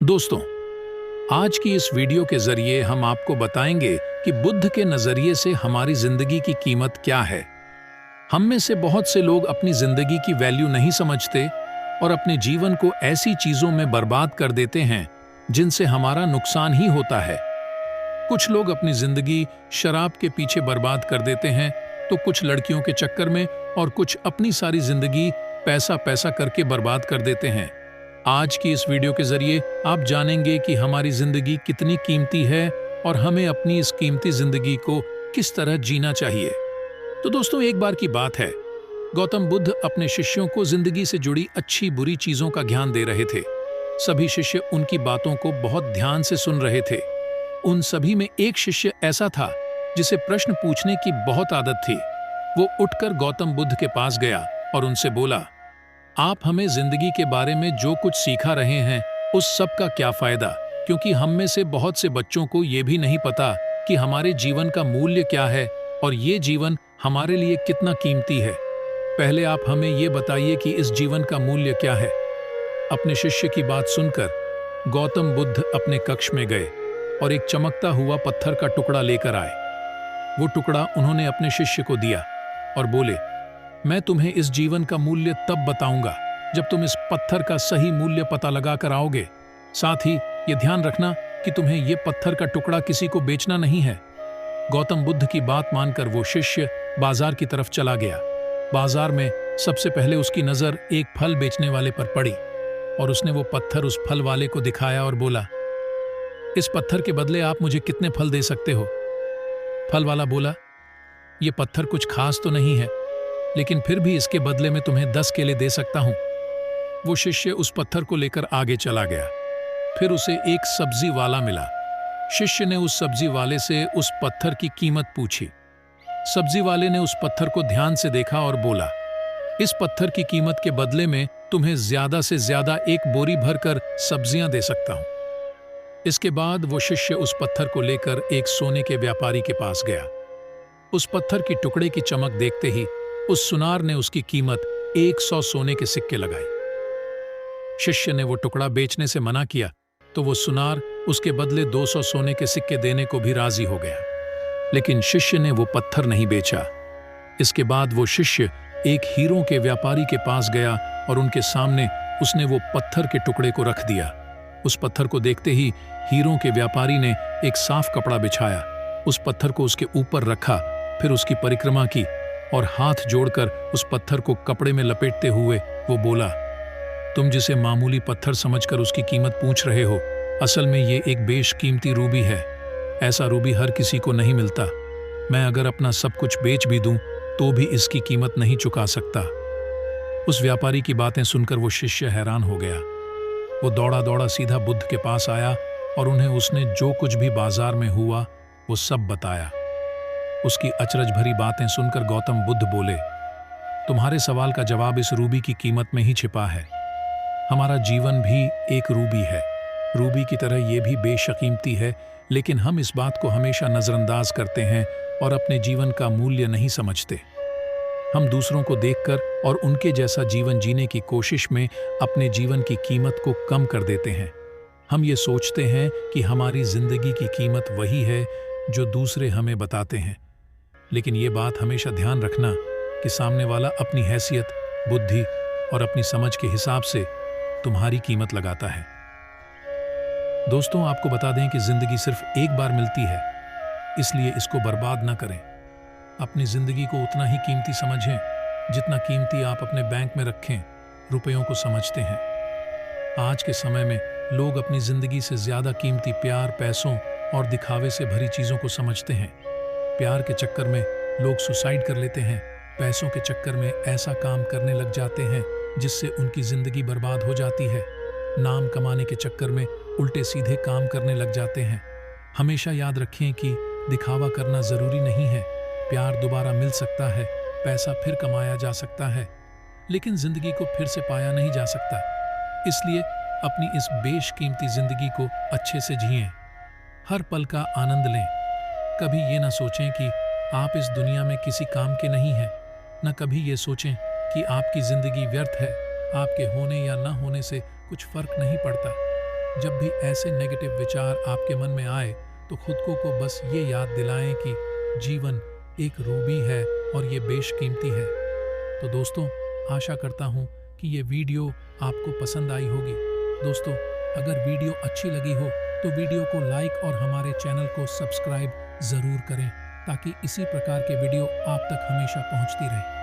दोस्तों, आज की इस वीडियो के जरिए हम आपको बताएंगे कि बुद्ध के नजरिए से हमारी जिंदगी की कीमत क्या है। हम में से बहुत से लोग अपनी जिंदगी की वैल्यू नहीं समझते और अपने जीवन को ऐसी चीजों में बर्बाद कर देते हैं जिनसे हमारा नुकसान ही होता है। कुछ लोग अपनी जिंदगी शराब के पीछे बर्बाद कर देते हैं, तो कुछ लड़कियों के चक्कर में और कुछ अपनी सारी जिंदगी पैसा पैसा करके बर्बाद कर देते हैं। आज की इस वीडियो के जरिए आप जानेंगे कि हमारी जिंदगी कितनी कीमती है और हमें अपनी इस कीमती जिंदगी को किस तरह जीना चाहिए। तो दोस्तों, एक बार की बात है, गौतम बुद्ध अपने शिष्यों को जिंदगी से जुड़ी अच्छी बुरी चीजों का ज्ञान दे रहे थे। सभी शिष्य उनकी बातों को बहुत ध्यान से सुन रहे थे। उन सभी में एक शिष्य ऐसा था जिसे प्रश्न पूछने की बहुत आदत थी। वो उठकर गौतम बुद्ध के पास गया और उनसे बोला, आप हमें जिंदगी के बारे में जो कुछ सिखा रहे हैं उस सब का क्या फायदा, क्योंकि हम में से बहुत से बच्चों को ये भी नहीं पता कि हमारे जीवन का मूल्य क्या है और ये जीवन हमारे लिए कितना कीमती है। पहले आप हमें ये बताइए कि इस जीवन का मूल्य क्या है। अपने शिष्य की बात सुनकर गौतम बुद्ध अपने कक्ष में गए और एक चमकता हुआ पत्थर का टुकड़ा लेकर आए। वो टुकड़ा उन्होंने अपने शिष्य को दिया और बोले, मैं तुम्हें इस जीवन का मूल्य तब बताऊंगा जब तुम इस पत्थर का सही मूल्य पता लगा कर आओगे। साथ ही ये ध्यान रखना कि तुम्हें ये पत्थर का टुकड़ा किसी को बेचना नहीं है। गौतम बुद्ध की बात मानकर वो शिष्य बाजार की तरफ चला गया। बाजार में सबसे पहले उसकी नजर एक फल बेचने वाले पर पड़ी और उसने वो पत्थर उस फल वाले को दिखाया और बोला, इस पत्थर के बदले आप मुझे कितने फल दे सकते हो? फल वाला बोला, ये पत्थर कुछ खास तो नहीं है, लेकिन फिर भी इसके बदले में तुम्हें 10 केले दे सकता हूं। वो शिष्य उस पत्थर को लेकर आगे चला गया। फिर उसे एक सब्जी वाला मिला। शिष्य ने उस सब्जी वाले से उस पत्थर की कीमत पूछी। सब्जी वाले ने उस पत्थर को ध्यान से देखा और बोला, इस पत्थर की कीमत के बदले में तुम्हें ज्यादा से ज्यादा एक बोरी भरकर सब्जियां दे सकता हूं। इसके बाद वो शिष्य उस पत्थर को लेकर एक सोने के व्यापारी के पास गया। उस पत्थर की टुकड़े की चमक देखते ही उस सुनार ने उसकी कीमत 100 सोने के सिक्के लगाए। शिष्य ने वो टुकड़ा बेचने से मना किया तो वो सुनार उसके बदले 200 सोने के सिक्के देने को भी राजी हो गया, लेकिन शिष्य ने वो पत्थर नहीं बेचा। इसके बाद वो शिष्य एक हीरों के व्यापारी के पास गया और उनके सामने उसने वो पत्थर के टुकड़े को रख दिया। उस पत्थर को देखते ही हीरों के व्यापारी ने एक साफ कपड़ा बिछाया, उस पत्थर को उसके ऊपर रखा, फिर उसकी परिक्रमा की और हाथ जोड़कर उस पत्थर को कपड़े में लपेटते हुए वो बोला, तुम जिसे मामूली पत्थर समझकर उसकी कीमत पूछ रहे हो, असल में ये एक बेशकीमती रूबी है। ऐसा रूबी हर किसी को नहीं मिलता। मैं अगर अपना सब कुछ बेच भी दूं तो भी इसकी कीमत नहीं चुका सकता। उस व्यापारी की बातें सुनकर वो शिष्य हैरान हो गया। वो दौड़ा दौड़ा सीधा बुद्ध के पास आया और उन्हें उसने जो कुछ भी बाजार में हुआ वो सब बताया। उसकी अचरज भरी बातें सुनकर गौतम बुद्ध बोले, तुम्हारे सवाल का जवाब इस रूबी की कीमत में ही छिपा है। हमारा जीवन भी एक रूबी है। रूबी की तरह ये भी बेशकीमती है, लेकिन हम इस बात को हमेशा नजरअंदाज करते हैं और अपने जीवन का मूल्य नहीं समझते। हम दूसरों को देखकर और उनके जैसा जीवन जीने की कोशिश में अपने जीवन की कीमत को कम कर देते हैं। हम ये सोचते हैं कि हमारी जिंदगी की कीमत वही है जो दूसरे हमें बताते हैं, लेकिन ये बात हमेशा ध्यान रखना कि सामने वाला अपनी हैसियत, बुद्धि और अपनी समझ के हिसाब से तुम्हारी कीमत लगाता है। दोस्तों, आपको बता दें कि जिंदगी सिर्फ एक बार मिलती है, इसलिए इसको बर्बाद ना करें। अपनी जिंदगी को उतना ही कीमती समझें जितना कीमती आप अपने बैंक में रखें रुपयों को समझते हैं। आज के समय में लोग अपनी जिंदगी से ज्यादा कीमती प्यार, पैसों और दिखावे से भरी चीजों को समझते हैं। प्यार के चक्कर में लोग सुसाइड कर लेते हैं। पैसों के चक्कर में ऐसा काम करने लग जाते हैं जिससे उनकी जिंदगी बर्बाद हो जाती है। नाम कमाने के चक्कर में उल्टे सीधे काम करने लग जाते हैं। हमेशा याद रखें कि दिखावा करना जरूरी नहीं है। प्यार दोबारा मिल सकता है, पैसा फिर कमाया जा सकता है, लेकिन जिंदगी को फिर से पाया नहीं जा सकता। इसलिए अपनी इस बेशकीमती जिंदगी को अच्छे से जिएं। हर पल का आनंद लें। कभी ये ना सोचें कि आप इस दुनिया में किसी काम के नहीं हैं, न कभी ये सोचें कि आपकी जिंदगी व्यर्थ है। आपके होने या ना होने से कुछ फर्क नहीं पड़ता। जब भी ऐसे नेगेटिव विचार आपके मन में आए तो खुद को बस ये याद दिलाएं कि जीवन एक रूबी है और ये बेशकीमती है। तो दोस्तों, आशा करता हूँ कि ये वीडियो आपको पसंद आई होगी। दोस्तों, अगर वीडियो अच्छी लगी हो तो वीडियो को लाइक और हमारे चैनल को सब्सक्राइब ज़रूर करें ताकि इसी प्रकार के वीडियो आप तक हमेशा पहुँचती रहे।